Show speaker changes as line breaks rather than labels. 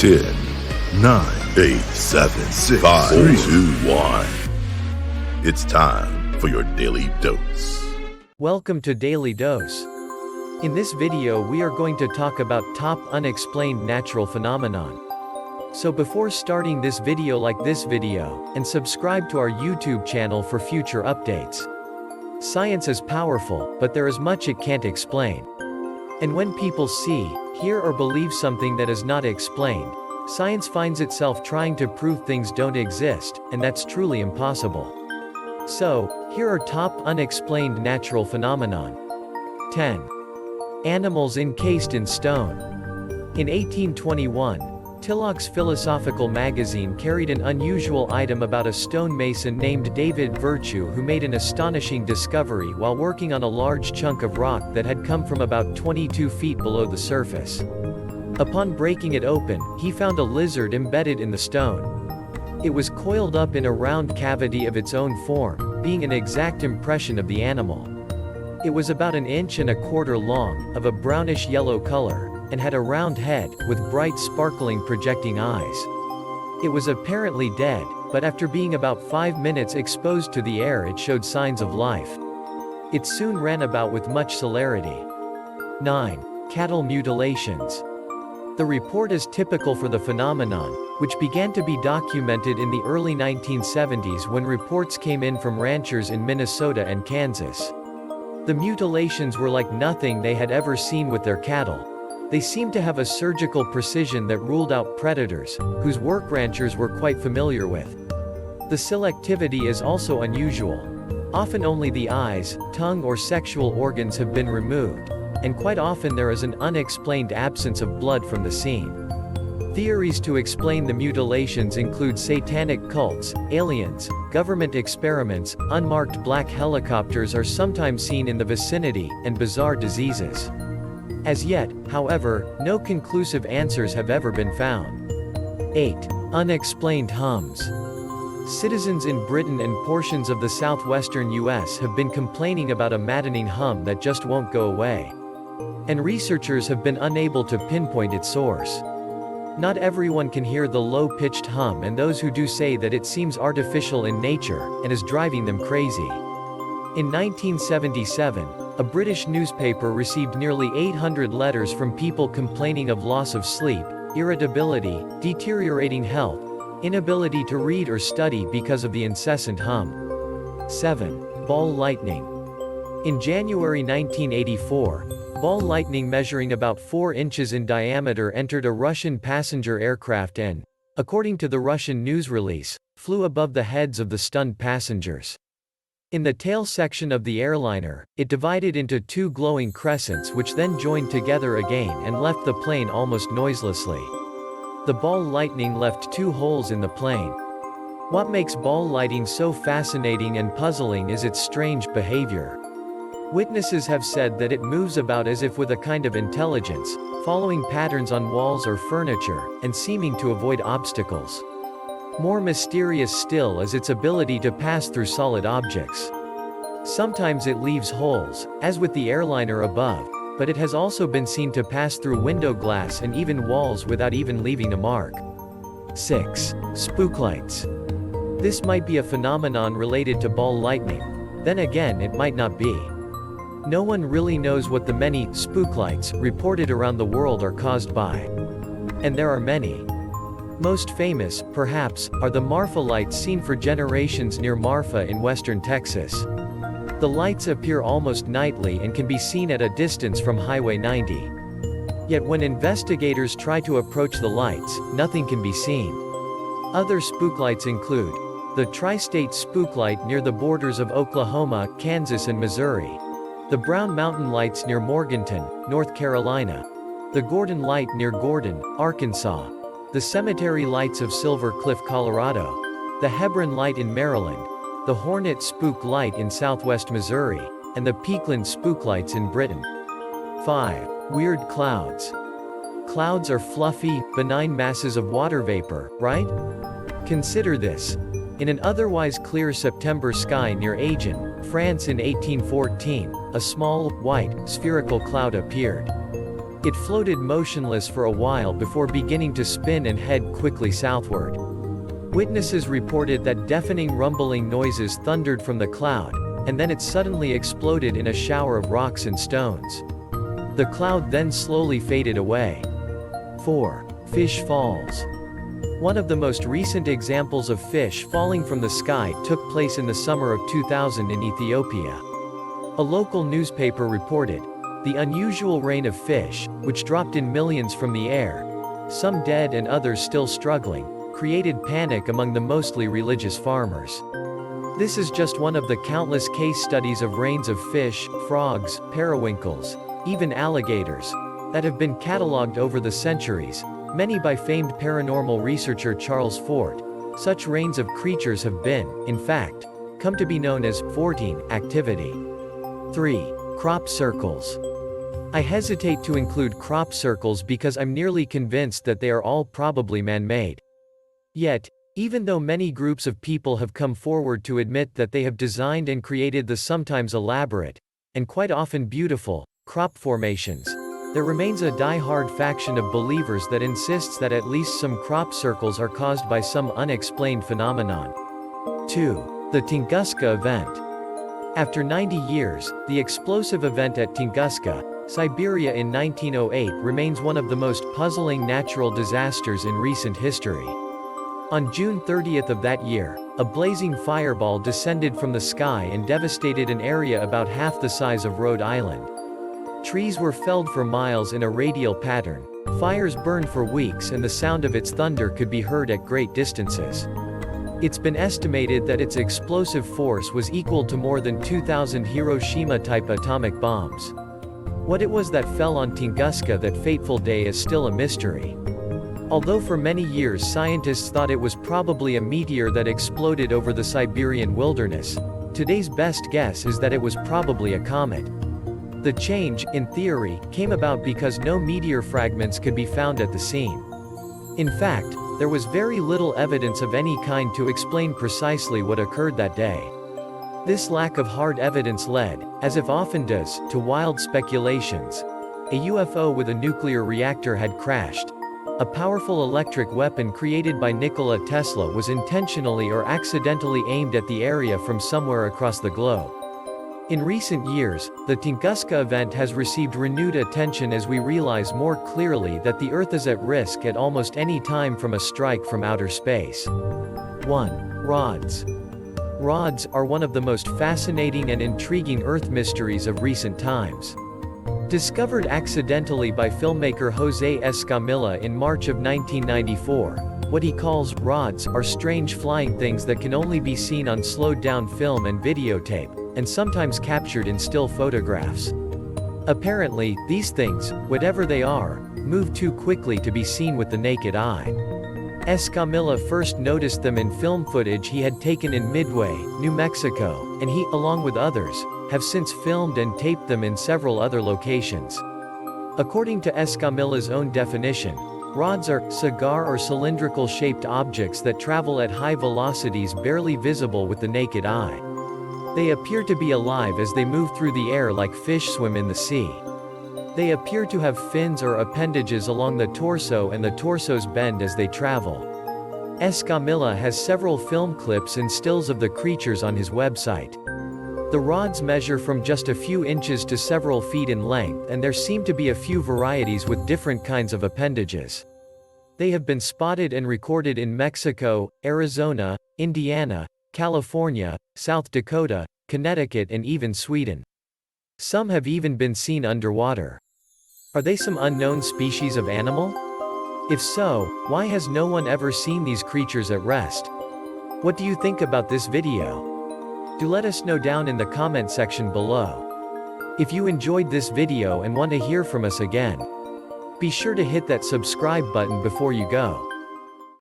10, 9, 8, 7, 6, 5, 4, 2, 1. It's time for your Daily Dose.
Welcome to Daily Dose. In this video we are going to talk about top unexplained natural phenomenon. So before starting this video, like this video, and subscribe to our YouTube channel for future updates. Science is powerful, but there is much it can't explain. And when people see, hear or believe something that is not explained, science finds itself trying to prove things don't exist, and that's truly impossible. So, here are top unexplained natural phenomenon. 10. Animals encased in stone. In 1821, Tilloch's Philosophical magazine carried an unusual item about a stonemason named David Virtue who made an astonishing discovery while working on a large chunk of rock that had come from about 22 feet below the surface. Upon breaking it open, he found a lizard embedded in the stone. It was coiled up in a round cavity of its own form, being an exact impression of the animal. It was about 1.25 inches long, of a brownish-yellow color, and had a round head, with bright sparkling projecting eyes. It was apparently dead, but after being about 5 minutes exposed to the air it showed signs of life. It soon ran about with much celerity. 9. Cattle mutilations. The report is typical for the phenomenon, which began to be documented in the early 1970s when reports came in from ranchers in Minnesota and Kansas. The mutilations were like nothing they had ever seen with their cattle. They seemed to have a surgical precision that ruled out predators, whose work ranchers were quite familiar with. The selectivity is also unusual. Often only the eyes, tongue or sexual organs have been removed, and quite often there is an unexplained absence of blood from the scene. Theories to explain the mutilations include satanic cults, aliens, government experiments, unmarked black helicopters are sometimes seen in the vicinity, and bizarre diseases. As yet, however, no conclusive answers have ever been found. 8. Unexplained hums. Citizens in Britain and portions of the southwestern US have been complaining about a maddening hum that just won't go away. And researchers have been unable to pinpoint its source. Not everyone can hear the low-pitched hum, and those who do say that it seems artificial in nature, and is driving them crazy. In 1977, a British newspaper received nearly 800 letters from people complaining of loss of sleep, irritability, deteriorating health, inability to read or study because of the incessant hum. 7. Ball lightning. In January 1984, ball lightning measuring about 4 inches in diameter entered a Russian passenger aircraft and, according to the Russian news release, flew above the heads of the stunned passengers. In the tail section of the airliner, it divided into 2 glowing crescents which then joined together again and left the plane almost noiselessly. The ball lightning left 2 holes in the plane. What makes ball lightning so fascinating and puzzling is its strange behavior. Witnesses have said that it moves about as if with a kind of intelligence, following patterns on walls or furniture, and seeming to avoid obstacles. More mysterious still is its ability to pass through solid objects. Sometimes it leaves holes, as with the airliner above, but it has also been seen to pass through window glass and even walls without even leaving a mark. 6. Spook lights. This might be a phenomenon related to ball lightning. Then again, it might not be. No one really knows what the many spook lights reported around the world are caused by. And there are many. Most famous, perhaps, are the Marfa lights seen for generations near Marfa in western Texas. The lights appear almost nightly and can be seen at a distance from Highway 90. Yet when investigators try to approach the lights, nothing can be seen. Other spook lights include the Tri-State Spook Light near the borders of Oklahoma, Kansas and Missouri, the Brown Mountain Lights near Morganton, North Carolina, the Gordon Light near Gordon, Arkansas, the Cemetery Lights of Silver Cliff, Colorado, the Hebron Light in Maryland, the Hornet Spook Light in southwest Missouri, and the Peakland Spook Lights in Britain. 5. Weird clouds. Clouds are fluffy, benign masses of water vapor, right? Consider this. In an otherwise clear September sky near Agen, France in 1814, a small, white, spherical cloud appeared. It floated motionless for a while before beginning to spin and head quickly southward. Witnesses reported that deafening rumbling noises thundered from the cloud, and then it suddenly exploded in a shower of rocks and stones. The cloud then slowly faded away. 4. Fish falls. One of the most recent examples of fish falling from the sky took place in the summer of 2000 in Ethiopia. A local newspaper reported, "The unusual rain of fish, which dropped in millions from the air, some dead and others still struggling, created panic among the mostly religious farmers." This is just one of the countless case studies of rains of fish, frogs, periwinkles, even alligators, that have been catalogued over the centuries, many by famed paranormal researcher Charles Fort. Such rains of creatures have been, in fact, come to be known as Fortean activity. 3. Crop circles. I hesitate to include crop circles because I'm nearly convinced that they are all probably man-made. Yet, even though many groups of people have come forward to admit that they have designed and created the sometimes elaborate, and quite often beautiful, crop formations, there remains a die-hard faction of believers that insists that at least some crop circles are caused by some unexplained phenomenon. 2. The Tinguska event. After 90 years, the explosive event at Tinguska, Siberia in 1908 remains one of the most puzzling natural disasters in recent history. On June 30th of that year, a blazing fireball descended from the sky and devastated an area about half the size of Rhode Island. Trees were felled for miles in a radial pattern, fires burned for weeks, and the sound of its thunder could be heard at great distances. It's been estimated that its explosive force was equal to more than 2,000 Hiroshima-type atomic bombs. What it was that fell on Tinguska that fateful day is still a mystery. Although for many years scientists thought it was probably a meteor that exploded over the Siberian wilderness, today's best guess is that it was probably a comet. The change, in theory, came about because no meteor fragments could be found at the scene. In fact, there was very little evidence of any kind to explain precisely what occurred that day. This lack of hard evidence led, as it often does, to wild speculations. A UFO with a nuclear reactor had crashed. A powerful electric weapon created by Nikola Tesla was intentionally or accidentally aimed at the area from somewhere across the globe. In recent years, the Tinguska event has received renewed attention as we realize more clearly that the Earth is at risk at almost any time from a strike from outer space. 1. Rods. Rods are one of the most fascinating and intriguing Earth mysteries of recent times. Discovered accidentally by filmmaker José Escamilla in March of 1994, what he calls rods are strange flying things that can only be seen on slowed-down film and videotape, and sometimes captured in still photographs. Apparently, these things, whatever they are, move too quickly to be seen with the naked eye. Escamilla first noticed them in film footage he had taken in Midway, New Mexico, and he, along with others, have since filmed and taped them in several other locations. According to Escamilla's own definition, rods are cigar or cylindrical-shaped objects that travel at high velocities barely visible with the naked eye. They appear to be alive as they move through the air like fish swim in the sea. They appear to have fins or appendages along the torso, and the torsos bend as they travel. Escamilla has several film clips and stills of the creatures on his website. The rods measure from just a few inches to several feet in length, and there seem to be a few varieties with different kinds of appendages. They have been spotted and recorded in Mexico, Arizona, Indiana, California, South Dakota, Connecticut, and even Sweden. Some have even been seen underwater. Are they some unknown species of animal? If so, why has no one ever seen these creatures at rest? What do you think about this video? Do let us know down in the comment section below. If you enjoyed this video and want to hear from us again, be sure to hit that subscribe button before you go.